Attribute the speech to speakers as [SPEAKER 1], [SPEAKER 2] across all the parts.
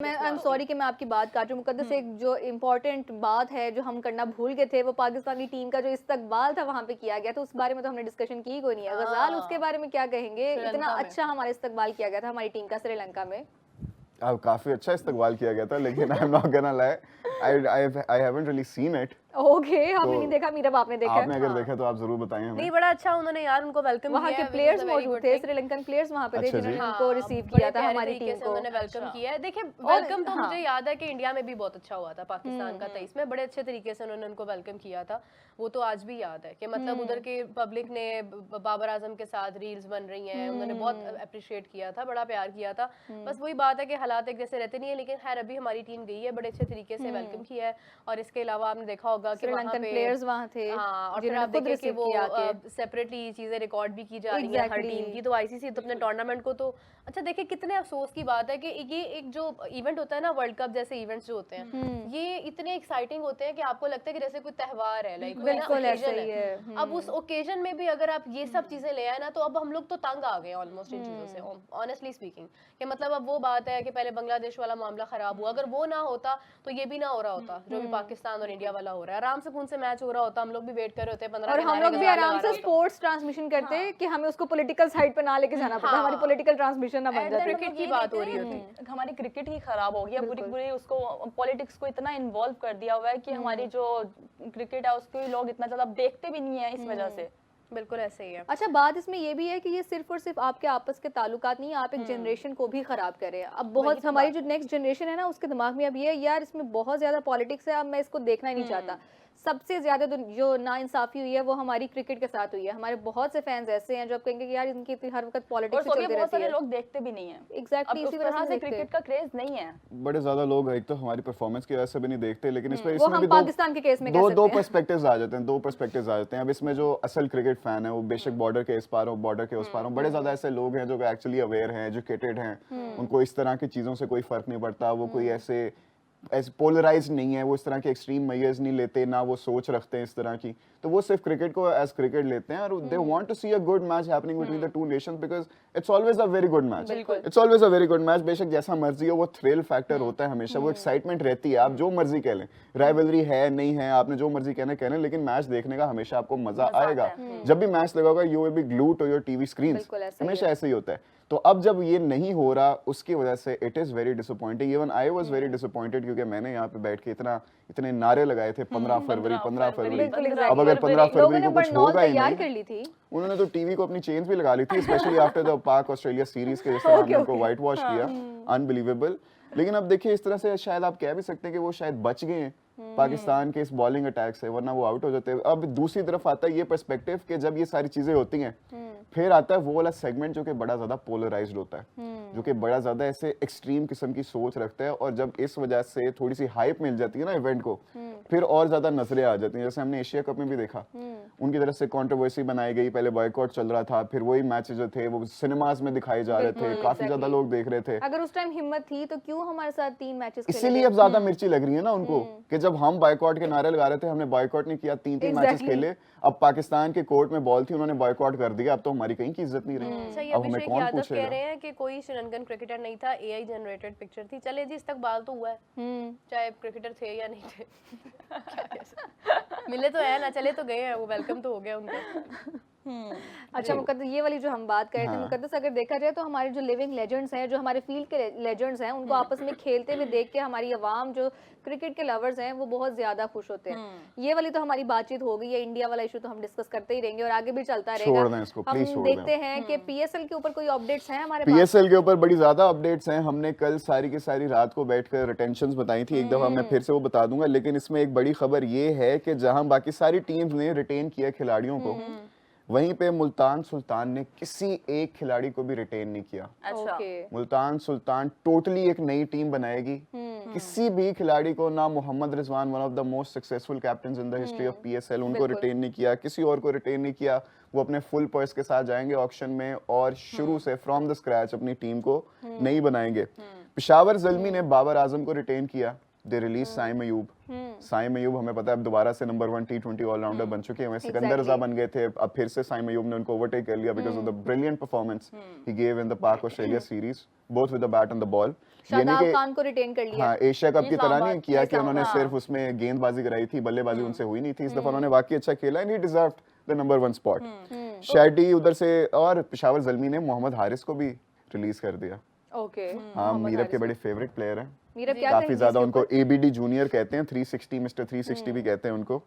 [SPEAKER 1] मैं I am sorry कि मैं आपकी बात काट रही हूँ मुकद्दस। एक जो इम्पोर्टेंट बात है जो हम करना भूल गए थे, वो पाकिस्तानी टीम का जो इस्तकबाल था वहाँ पे किया गया था, उस बारे में तो हमने डिस्कशन की कोई नहीं है। गजाल उसके बारे में क्या कहेंगे? इतना अच्छा हमारा इस्तकबाल किया गया था हमारी टीम का श्रीलंका में।
[SPEAKER 2] काफी अच्छा इस्तकबाल किया गया था, लेकिन I am not gonna lie, I haven't really seen it.
[SPEAKER 1] Okay, आपने नहीं देखा, मीरब आपने देखा?
[SPEAKER 2] आपने अगर देखा तो आप जरूर बताएं हमें।
[SPEAKER 3] नहीं, बड़ा अच्छा उन्होंने यार उनको वेलकम किया।
[SPEAKER 1] वहाँ के प्लेयर्स मौजूद थे, श्रीलंकन प्लेयर्स वहाँ पे थे जिन्होंने उनको रिसीव किया था, हमारी टीम को
[SPEAKER 3] उन्होंने वेलकम किया है। देखिए वेलकम तो मुझे याद है कि इंडिया में भी बहुत अच्छा हुआ था, पाकिस्तान का 23 में बड़े अच्छे तरीके से उन्होंने उनको वेलकम किया था। वो तो आज भी याद है कि मतलब उधर के पब्लिक ने बाबर आजम के साथ रील्स बन रही हैं, उन्होंने बहुत अप्रिशिएट किया था, बड़ा प्यार किया था। बस वही बात है कि हालात एक जैसे रहते नहीं है, लेकिन खैर अभी हमारी टीम गई है, बड़े अच्छे तरीके से वेलकम किया है। और इसके अलावा आपने देखा होगा कि वहाँ पे
[SPEAKER 1] प्लेयर्स वहाँ थे,
[SPEAKER 3] हाँ, और फिर आप देखें कि वो सेपरेटली चीजें रिकॉर्ड भी की जा रही हैं हर टीम की। तो आईसीसी तो अपने टूर्नामेंट को तो अच्छा देखिए, कितने अफसोस की बात है कि ये एक जो इवेंट होता है ना, वर्ल्ड कप जैसे इवेंट्स जो होते हैं, ये इतने एक्साइटिंग होते हैं कि आपको लगता है कि जैसे कोई त्योहार है, लाइक
[SPEAKER 1] बिल्कुल ऐसा ही है।
[SPEAKER 3] अब उस ओकेजन में भी अगर आप ये सब चीजें ले आए ना, तो अब हम लोग तो तंग आ गए ऑलमोस्ट इन चीजों से, ऑनेस्टली स्पीकिंग। कि मतलब अब वो बात है कि पहले बांग्लादेश वाला मामला खराब हुआ, अगर वो ना होता तो ये भी ना हो रहा होता जो भी पाकिस्तान और इंडिया वाला हो रहा है। आराम से खून से मैच हो रहा होता, हम लोग भी वेट कर रहे होते 15
[SPEAKER 1] और हम लोग भी आराम से स्पोर्ट्स ट्रांसमिशन करते कि हमें उसको पॉलिटिकल साइड पे ना लेके जाना पड़ता, हमारी पॉलिटिकल ट्रांसमिशन ना बन जाए।
[SPEAKER 3] क्रिकेट की बात हो रही होती,
[SPEAKER 4] हमारी क्रिकेट ही खराब हो गई, पूरी उसको पॉलिटिक्स को इतना इन्वॉल्व कर दिया हुआ है कि हमारी जो क्रिकेट है उसको लोग इतना ज्यादा देखते भी नहीं है इस वजह से।
[SPEAKER 3] बिल्कुल ऐसे ही है।
[SPEAKER 1] अच्छा, बात इसमें ये भी है कि ये सिर्फ और सिर्फ आपके आपस के ताल्लुकात नहीं, आप एक जनरेशन को भी खराब कर रहे हैं। अब बहुत हमारी जो नेक्स्ट जनरेशन है ना, उसके दिमाग में अब ये है यार इसमें बहुत ज्यादा पॉलिटिक्स है, अब मैं इसको देखना ही नहीं चाहता। सबसे ज्यादा जो नाइंसाफी हुई है वो हमारी क्रिकेट के साथ हुई है। हमारे बहुत से फैंस ऐसे हैं जो अब कहेंगे कि यार इनकी हर वक्त पॉलिटिक्स चलती रहती है।
[SPEAKER 4] बहुत सारे लोग देखते भी नहीं है।
[SPEAKER 1] एग्जैक्टली, इसी वजह से
[SPEAKER 4] क्रिकेट का क्रेज नहीं है।
[SPEAKER 2] बड़े ज्यादा लोग एक तो हमारी परफॉर्मेंस की वजह से भी नहीं देखते, लेकिन इसमें
[SPEAKER 1] हम
[SPEAKER 2] भी
[SPEAKER 1] पाकिस्तान के केस में
[SPEAKER 2] दो पर्सपेक्टिव्स आ जाते हैं, दो पर्सपेक्टिव्स आ जाते हैं। अब इसमें जो असल क्रिकेट फैन है वो बेशक बॉर्डर के इस पार हो, बॉर्डर के उस पार हो, बड़े ज्यादा ऐसे लोग हैं जो एक्चुअली अवेयर हैं, एजुकेटेड हैं, उनको इस तरह की चीजों से कोई फर्क नहीं पड़ता। वो कोई ऐसे पोलराइज नहीं है, वो इस तरह के एक्सट्रीम मेजर्स नहीं लेते, ना वो सोच रखते हैं इस तरह की। तो वो सिर्फ क्रिकेट को एज क्रिकेट लेते हैं, और they want to see a good match happening between the two nations, because it's always a very good match. It's always a very good match. बेशक जैसा मर्जी हो, वो थ्रिल फैक्टर होता है हमेशा, वो एक्साइटमेंट रहती है। आप जो मर्जी कह लें, राइवलरी है नहीं है, आपने जो मर्जी कहना, लेकिन मैच देखने का हमेशा आपको मजा आएगा। जब भी मैच लगा होगा, you will be glued to your TV screen, हमेशा ऐसे ही होता है। तो अब जब ये नहीं हो रहा, उसकी वजह से it is very disappointing. Even I was very disappointed, क्योंकि मैंने यहाँ पे बैठ के इतने नारे लगाए थे 15 फरवरी 15 फरवरी। अब अगर 15 फरवरी को कुछ होगा ही नहीं, उन्होंने तो टीवी को अपनी चेन्स भी लगा ली थी, specially after the Pak Australia series के, जिस तरह हमने उनको व्हाइट वॉश किया, अनबिलीवेबल। लेकिन अब देखिए, इस तरह से शायद आप कह भी सकते हैं कि वो शायद बच गए हैं पाकिस्तान के इस बॉलिंग अटैक से, वरना वो आउट हो जाते हैं। अब दूसरी तरफ आता है ये पर्सपेक्टिव कि जब ये सारी चीजें होती हैं, फिर आता है वो वाला सेगमेंट जो कि बड़ा ज्यादा पोलराइज्ड होता है, जो कि बड़ा ज्यादा ऐसे एक्सट्रीम किस्म की सोच रखता है। और जब इस वजह से थोड़ी सी हाइप मिल जाती है ना इवेंट को, फिर और ज्यादा नजरें आ जाती हैं। जैसे हमने एशिया कप में भी देखा, उनकी तरफ से कंट्रोवर्सी बनाई गई, पहले बॉयकॉट चल रहा था, फिर वही मैचेस जो थे वो सिनेमाज में दिखाए जा रहे थे, काफी ज्यादा लोग देख रहे थे।
[SPEAKER 1] अगर उस टाइम हिम्मत थी तो क्यों हमारे साथ 3 मैचेस खेले?
[SPEAKER 2] इसीलिए अब ज्यादा मिर्ची लग रही है ना उनको, कि जब हम बॉयकॉट के नारे लगा रहे थे, हमने बॉयकॉट नहीं किया, 3 मैचेस खेले। अब पाकिस्तान के कोर्ट में बॉल थी, उन्होंने बॉयकॉट कर दिया, अब तो हमारी कहीं की इज्जत नहीं रही। अब हमें कौन पूछेगा?
[SPEAKER 3] कह रहे हैं कि कोई श्रीलंकन क्रिकेटर नहीं था, एआई जनरेटेड पिक्चर थी। चले जी, इस्तकबाल तो हुआ है, चाहे क्रिकेटर थे या नहीं थे। मिले तो है ना, चले तो गए हैं, वो वेलकम तो हो गया उनका।
[SPEAKER 1] अच्छा मुकद्दस, ये वाली जो हम बात कर रहे थे मुकद्दस, अगर देखा जाए तो हमारे जो लिविंग लेजेंड्स हैं, जो हमारे फील्ड के लेजेंड्स हैं, उनको आपस में खेलते हुए देख के हमारी आवाम जो क्रिकेट के लवर्स हैं वो बहुत ज्यादा खुश होते हैं। ये वाली तो हमारी बातचीत हो गई है, इंडिया वाला इशू तो हम डिस्कस करते ही रहेंगे और आगे भी चलता रहेगा। हम देखते हैं कि पीएसएल के ऊपर कोई अपडेट्स हैं हमारे पास?
[SPEAKER 2] पीएसएल के ऊपर बड़ी ज्यादा अपडेट्स हैं। हमने कल सारी की सारी रात को बैठकर रिटेंशंस बताई थी, एक दफा मैं फिर से वो बता दूंगा। लेकिन इसमें एक बड़ी खबर ये है कि जहां बाकी सारी टीम्स ने रिटेन किया खिलाड़ियों को, वहीं पे मुल्तान सुल्तान ने किसी एक खिलाड़ी को भी रिटेन नहीं किया।
[SPEAKER 4] अच्छा।
[SPEAKER 2] मुल्तान सुल्तान टोटली एक नई टीम बनाएगी। किसी भी खिलाड़ी को, ना Mohammad Rizwan, one of the most successful captains in the history of PSL, उनको रिटेन नहीं किया, किसी और को रिटेन नहीं किया। वो अपने फुल पर्स के साथ जाएंगे ऑक्शन में और शुरू से फ्रॉम द स्क्रैच अपनी टीम को नई बनाएंगे। पेशावर ज़ल्मी ने बाबर आजम को रिटेन किया। They release Saim Ayub. साइम अयूब हमें पता है अब दोबारा से नंबर 1 T20 ऑलराउंडर बन चुके हैं। सिकंदर रजा बन गए थे, अब फिर से साइम अयूब ने उनको ओवरटेक कर लिया because of the brilliant performance he gave in the Pak Australia series, both with the bat and the ball.
[SPEAKER 1] Shadab Khan को रिटेन कर लिया।
[SPEAKER 2] हाँ, एशिया कप की तरह नहीं किया कि उन्होंने
[SPEAKER 4] हाँ।
[SPEAKER 2] सिर्फ उसमें गेंदबाजी कराई थी, बल्लेबाजी उनसे हुई नहीं थी। इस दफा उन्होंने वाकई अच्छा खेला and he deserved the number 1 spot. Shady उधर से, और पेशावर ज़ल्मी ने मोहम्मद हारिस को भी रिलीज कर दिया।
[SPEAKER 1] ओके,
[SPEAKER 2] हाँ, मीरब के बड़े फेवरेट प्लेयर हैं,
[SPEAKER 1] मीरब क्या
[SPEAKER 2] काफी
[SPEAKER 1] कहेंगी
[SPEAKER 2] ज्यादा।
[SPEAKER 1] इसके
[SPEAKER 2] उनको
[SPEAKER 1] ऊपर?
[SPEAKER 2] एबीडी जूनियर कहते हैं, 360 मिस्टर 360 भी कहते हैं उनको।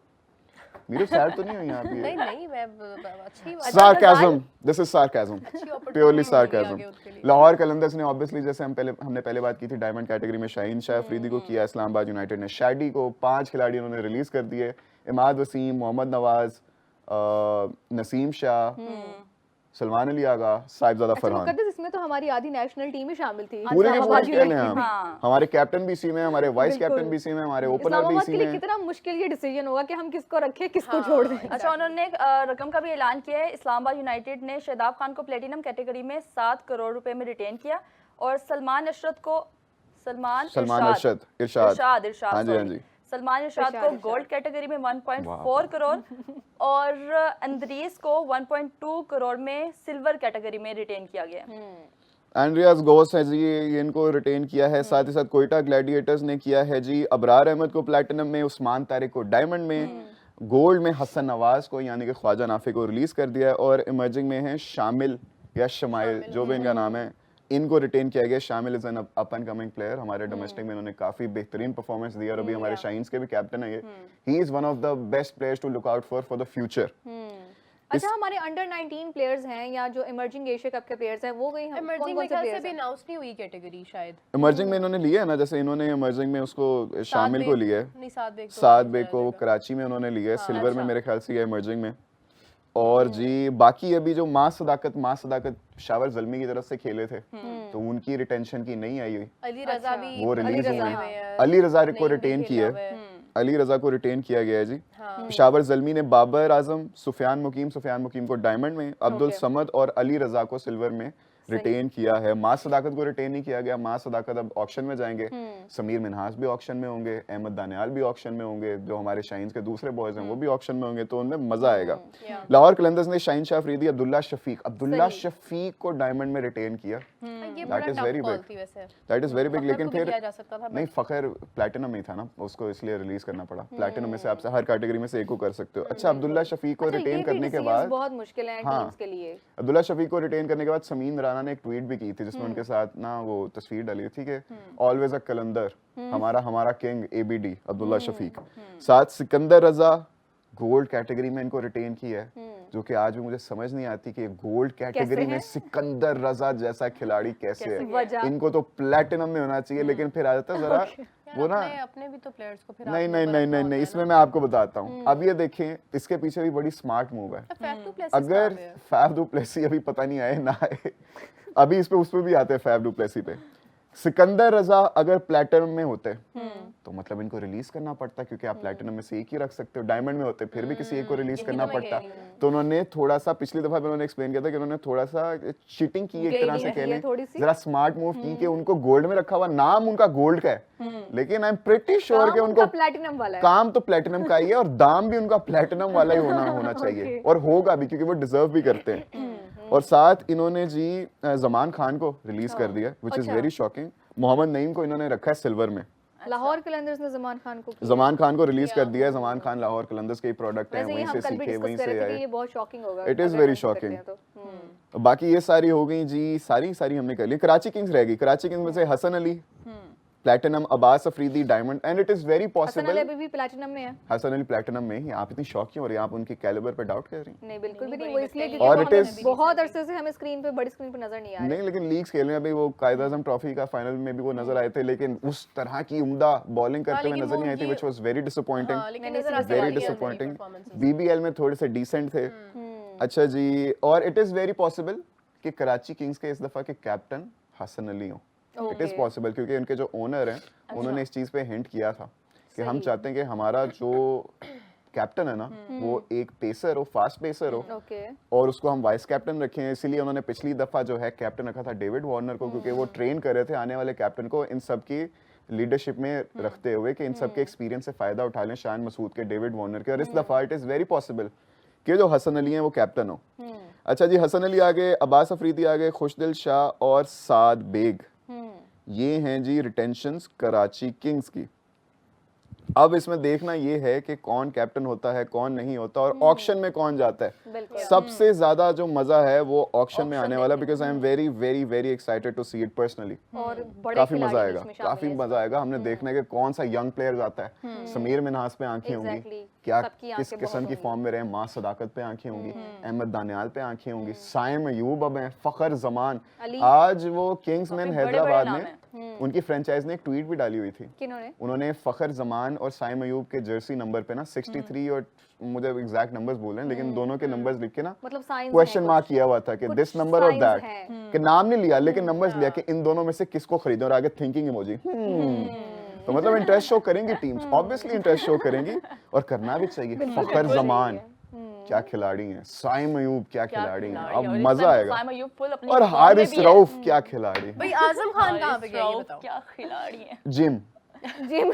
[SPEAKER 2] मीरब सैर तो नहीं हुई यहाँ पे?
[SPEAKER 3] नहीं नहीं, मैं अच्छी बात
[SPEAKER 2] sarcasm, this is sarcasm,
[SPEAKER 3] opportunity
[SPEAKER 2] purely
[SPEAKER 3] होगी
[SPEAKER 2] sarcasm।
[SPEAKER 3] आगे उसके लिए।
[SPEAKER 2] लाहौर कलंदर्स ने ऑब्वियसली, जैसे हमने पहले बात की थी, डायमंड कैटेगरी में शाहीन शाह अफरीदी को किया। इस्लामाबाद यूनाइटेड ने शैडी को, 5 खिलाड़ी उन्होंने रिलीज कर दिए। इमाद वसीम, मोहम्मद नवाज, नसीम शाह, सलमान अली आगा, साहिबजादा
[SPEAKER 1] अच्छा
[SPEAKER 2] फरहान,
[SPEAKER 1] मुकद्दस, इसमें तो हमारी आधी नेशनल टीम ही शामिल थी।
[SPEAKER 2] पूरे के पूरे
[SPEAKER 1] इस्लामाबाद
[SPEAKER 2] खेले हैं
[SPEAKER 1] यूनाइटेड
[SPEAKER 2] हम।
[SPEAKER 1] में।
[SPEAKER 4] हाँ।
[SPEAKER 2] हमारे कैप्टन भी इसी में, हमारे वाइस
[SPEAKER 1] बिल्कुल।
[SPEAKER 2] कैप्टन भी इसी में, हमारे ओपनर भी
[SPEAKER 1] इस्लामाबाद
[SPEAKER 2] इसी
[SPEAKER 1] के लिए
[SPEAKER 2] में।
[SPEAKER 1] कितना मुश्किल ये डिसीजन होगा कि हम किसको रखें, किसको छोड़ दें।
[SPEAKER 4] अच्छा, उन्होंने एक रकम का भी ऐलान किया है। इस्लामाबाद यूनाइटेड ने शादाब खान को प्लेटिनम कैटेगरी में 7 करोड़ रुपए में रिटेन किया और सलमान इरशाद को
[SPEAKER 2] हाँ जी, हाँ जी।
[SPEAKER 4] सलमान इरशाद को गोल्ड कैटेगरी में 1.4 करोड़ और अंद्रीस को 1.2 करोड़ में सिल्वर कैटेगरी में रिटेन किया गया है।
[SPEAKER 2] एंड्रियास गोस है जी, ये इनको रिटेन किया है। साथ ही साथ कोयटा ग्लैडिएटर्स ने किया है जी अबरार अहमद को प्लैटिनम में, उस्मान तारिक को डायमंड में, गोल्ड में हसन नवाज को यानी कि ख्वाजा नाफे को रिलीज कर दिया है। और इमर्जिंग में है शामिल या शमाइल, जो भी इनका नाम है, इनको रिटेन किया गया। शामिल is an up and coming player, हमारे डोमेस्टिक में इन्होंने काफी बेहतरीन परफॉर्मेंस दी और अभी हमारे शाइन्स के भी कैप्टन है ये। He is one of the best players to look out for the future.
[SPEAKER 1] अच्छा, हमारे अंडर 19 प्लेयर्स हैं या जो इमर्जिंग एशिया कप के प्लेयर्स हैं, वो गई हम
[SPEAKER 3] इमर्जिंग
[SPEAKER 1] कौन
[SPEAKER 3] में
[SPEAKER 1] से
[SPEAKER 3] ख्याल से
[SPEAKER 1] प्लेयर्स
[SPEAKER 3] भी
[SPEAKER 1] हैं?
[SPEAKER 3] अनाउंस नहीं हुई कैटेगरी शायद।
[SPEAKER 2] इमर्जिंग में इन्होंने लिया है ना, जैसे इन्होंने इमर्जिंग में उसको शामिल को लिया है,
[SPEAKER 3] नहीं, सात बेग
[SPEAKER 2] सात बेग को कराची में उन्होंने लिया है, सिल्वर में मेरे ख्याल से ये इमर्जिंग में। और जी बाकी अभी जो मां सदाकत शावर ज़ल्मी की तरफ से खेले थे, तो उनकी रिटेंशन की नहीं आई हुई,
[SPEAKER 3] अली रजा भी,
[SPEAKER 2] वो रिलीज
[SPEAKER 1] रजा,
[SPEAKER 2] हुए
[SPEAKER 1] हाँ।
[SPEAKER 2] हैं। अली रजा को रिटेन किया है, अली रजा को रिटेन किया गया है जी। शावर ज़ल्मी ने बाबर आजम, सुफियान मुकीम को डायमंड में, अब्दुल समद और अली रजा को सिल्वर में रिटेन किया है। मां सदाकत को रिटेन नहीं किया गया। मां सदाकत अब ऑक्शन में जाएंगे, समीर मिनहास भी ऑक्शन में होंगे, अहमद दानियाल भी ऑक्शन में होंगे, जो हमारे शाइन्स के दूसरे बॉयज हैं वो भी ऑक्शन में होंगे, तो उनमें मजा आएगा। लाहौर कलंदर्स ने शाहीन शाह अफरीदी, अब्दुल्ला शफीक को डायमंड में रिटेन किया।
[SPEAKER 3] ये
[SPEAKER 2] That
[SPEAKER 3] बड़ा
[SPEAKER 2] is
[SPEAKER 3] tough
[SPEAKER 2] very
[SPEAKER 3] call
[SPEAKER 2] big.
[SPEAKER 3] थी वैसे।
[SPEAKER 2] That is very big.
[SPEAKER 3] Fakhar
[SPEAKER 2] लेकिन
[SPEAKER 3] को भी
[SPEAKER 2] फिर
[SPEAKER 3] किया जा सकता था,
[SPEAKER 2] नहीं, फखर प्लैटिनम में ही था ना, उसको इसलिए रिलीज करना पड़ा। प्लैटिनम में से आप हर कैटेगरी में से एक को कर सकते हो। अच्छा, अब्दुल्ला शफीक को
[SPEAKER 1] अच्छा, ये
[SPEAKER 2] रिटेन
[SPEAKER 1] भी
[SPEAKER 2] करने के
[SPEAKER 1] decisions
[SPEAKER 2] बाद,
[SPEAKER 1] बहुत मुश्किल है
[SPEAKER 2] हाँ।
[SPEAKER 1] टीम्स के लिए।
[SPEAKER 2] अब्दुल्ला शफीक को रिटेन करने के बाद समीन राना ने एक ट्वीट भी की थी जिसमें उनके साथ ना वो तस्वीर डाली थी कि ऑलवेज अ कलंदर, हमारा किंग एबीडी अब्दुल्ला शफीक। साथ सिकंदर रजा गोल्ड कैटेगरी में इनको रिटेन किया है, जो कि आज भी मुझे समझ नहीं आती कि गोल्ड कैटेगरी में सिकंदर रजा जैसा खिलाड़ी कैसे है।
[SPEAKER 1] वजह?
[SPEAKER 2] इनको तो प्लैटिनम में होना चाहिए, लेकिन फिर आ जाता है जरा वो ना,
[SPEAKER 3] अपने भी तो प्लेयर्स को फिर
[SPEAKER 2] नहीं, इसमें मैं आपको बताता हूँ। अब ये देखें, इसके पीछे भी बड़ी स्मार्ट मूव है। अगर फैफ डू प्लेसी अभी पता नहीं आए ना आए, अभी इस पे उस पे भी आते हैं फैफ डू प्लेसी पे। सिकंदर रजा अगर प्लैटिनम में होते तो मतलब इनको रिलीज करना पड़ता, क्योंकि आप प्लैटिनम में से एक ही रख सकते हो। डायमंड में होते फिर भी किसी एक को रिलीज करना पड़ता। तो उन्होंने थोड़ा सा, पिछली दफा भी उन्होंने एक्सप्लेन किया था कि उन्होंने थोड़ा सा चीटिंग की, एक तरह से कह लें, जरा स्मार्ट मूव की कि उनको गोल्ड में रखा हुआ, नाम उनका गोल्ड का है, लेकिन आई एम प्रीटी श्योर कि उनको
[SPEAKER 1] प्लैटिनम वाला है,
[SPEAKER 2] काम तो प्लैटिनम का ही है और दाम भी उनका प्लैटिनम वाला ही होना चाहिए, और होगा भी क्योंकि वो डिजर्व भी करते हैं। और साथ इन्होंने जी जमान खान को रिलीज कर दिया, which is very shocking. Mohammad Naeem को इन्होंने रखा है सिल्वर में।
[SPEAKER 1] लाहौर कलंदर्स ने जमान खान को
[SPEAKER 2] रिलीज कर दिया है। जमान खान लाहौर कलंदर्स के ही प्रोडक्ट हैं, वहीं से सीखे, वहीं से आए।
[SPEAKER 1] ये बहुत शॉकिंग होगा,
[SPEAKER 2] इट इज वेरी शॉकिंग। बाकी ये सारी हो गई जी, सारी हमने कर ली। कराची किंग्स रह गई। कराची किंग्स में से Hasan Ali platinum, Abbas Afridi diamond, and it is very possible
[SPEAKER 1] Hasan Ali भी प्लैटिनम में है।
[SPEAKER 2] हसन अली प्लैटिनम में ही। आप इतनी शौक क्यों हो रही हैं? आप उनके कैलिबर पे डाउट कर रही हैं?
[SPEAKER 1] नहीं, बिल्कुल भी नहीं, वो इसलिए
[SPEAKER 2] और
[SPEAKER 1] क्योंकि
[SPEAKER 2] it is-
[SPEAKER 1] बहुत अरसे से हमें स्क्रीन पे, बड़ी स्क्रीन पे नजर नहीं आ रहे।
[SPEAKER 2] नहीं, लेकिन लीग्स खेल रहे हैं अभी। वो कायद आज़म ट्रॉफी का फाइनल में भी वो नजर आए थे, लेकिन उस तरह की उम्दा बॉलिंग करते हुए नजर नहीं आई थी, which was very disappointing, very disappointing. BBL में थोड़े से डिसेंट थे। अच्छा जी, और इट इज वेरी पॉसिबल कि कराची किंग्स के इस दफा के कैप्टन हसन अली हो। इट इज पॉसिबल, क्योंकि उनके जो ओनर हैं उन्होंने इस चीज पे हिंट किया था कि हम चाहते हैं कि हमारा जो कैप्टन है ना, वो एक पेसर हो, फास्ट पेसर हो, और उसको हम वाइस कैप्टन रखें। इसीलिए उन्होंने पिछली दफा जो है कैप्टन रखा था डेविड वार्नर को, क्योंकि वो ट्रेन कर रहे थे आने वाले कैप्टन को इन सब की लीडरशिप में रखते हुए कि इन सब के एक्सपीरियंस से फायदा उठा लें, शान मसूद के, डेविड वार्नर के। और इस दफा इट इज वेरी पॉसिबल कि जो हसन अली हैं वो कैप्टन हो। अच्छा जी, हसन अली आ गए, अब्बास अफरीदी आ गए, खुशदिल शाह और साद बेग। ये हैं जी रिटेंशंस कराची किंग्स की। अब इसमें देखना ये है कि कौन कैप्टन होता है कौन नहीं होता और ऑक्शन में कौन जाता है।
[SPEAKER 1] बिल्कुल
[SPEAKER 2] सबसे ज्यादा जो मजा है वो ऑक्शन में आने वाला, because I am very very very excited to see it personally.
[SPEAKER 1] और बड़े
[SPEAKER 2] काफी मजा
[SPEAKER 1] खिलाड़ी
[SPEAKER 2] आएगा,
[SPEAKER 1] इसमें शामिल
[SPEAKER 2] काफी
[SPEAKER 1] हैं इस
[SPEAKER 2] मजा आएगा। हमने देखना है कि कौन सा यंग प्लेयर आता है। समीर मिन्हास पे आंखें होंगी,
[SPEAKER 1] Exactly.
[SPEAKER 2] क्या
[SPEAKER 1] सबकी
[SPEAKER 2] किस
[SPEAKER 1] आंखें
[SPEAKER 2] किस्म
[SPEAKER 1] बहुत
[SPEAKER 2] की
[SPEAKER 1] होंगी।
[SPEAKER 2] फॉर्म में रहे। माँ सदाकत पे आंखें होंगी, अहमद दानियाल पे आंखें होंगी, साइम अयूब अब हैं, फखर जमान।
[SPEAKER 1] अली।
[SPEAKER 2] आज वो किंग्समैन
[SPEAKER 4] काफी बड़े-बड़े
[SPEAKER 2] हैदराबाद
[SPEAKER 4] नाम
[SPEAKER 2] में उनकी फ्रेंचाइज ने एक ट्वीट भी डाली हुई थी।
[SPEAKER 1] किन्होंने?
[SPEAKER 2] उन्होंने फखर जमान और साइम अयूब के जर्सी नंबर पे ना 63 और मुझे एग्जैक्ट नंबर्स बोल रहे हैं लेकिन दोनों के नंबर्स लिख के ना
[SPEAKER 1] मतलब साइंस
[SPEAKER 2] क्वेश्चन मार्क किया हुआ था कि
[SPEAKER 1] कुछ
[SPEAKER 2] दिस नंबर और
[SPEAKER 1] signs
[SPEAKER 2] दैट,
[SPEAKER 1] हैं।
[SPEAKER 2] कि नाम नहीं लिया लेकिन नंबर्स लिया कि इन दोनों में से किसको खरीदें और आगे थिंकिंग इमोजी। तो मतलब इंटरेस्ट शो करेंगी टीम्स, ऑब्वियसली इंटरेस्ट शो करेंगी और करना भी चाहिए। फखर जमान क्या खिलाड़ी हैं, साइम अयूब क्या खिलाड़ी हैं, अब मजा आएगा।
[SPEAKER 4] साइम अयूब फुल अपनी
[SPEAKER 2] और
[SPEAKER 4] form में
[SPEAKER 2] हारिस
[SPEAKER 4] भी है।
[SPEAKER 2] रऊफ क्या खिलाड़ी हैं।
[SPEAKER 3] भाई आजम खान कहाँ पे
[SPEAKER 4] हारिस
[SPEAKER 3] गया ये
[SPEAKER 4] रऊफ
[SPEAKER 3] बताओ।
[SPEAKER 4] क्या खिलाड़ी है।
[SPEAKER 2] Gym
[SPEAKER 1] gym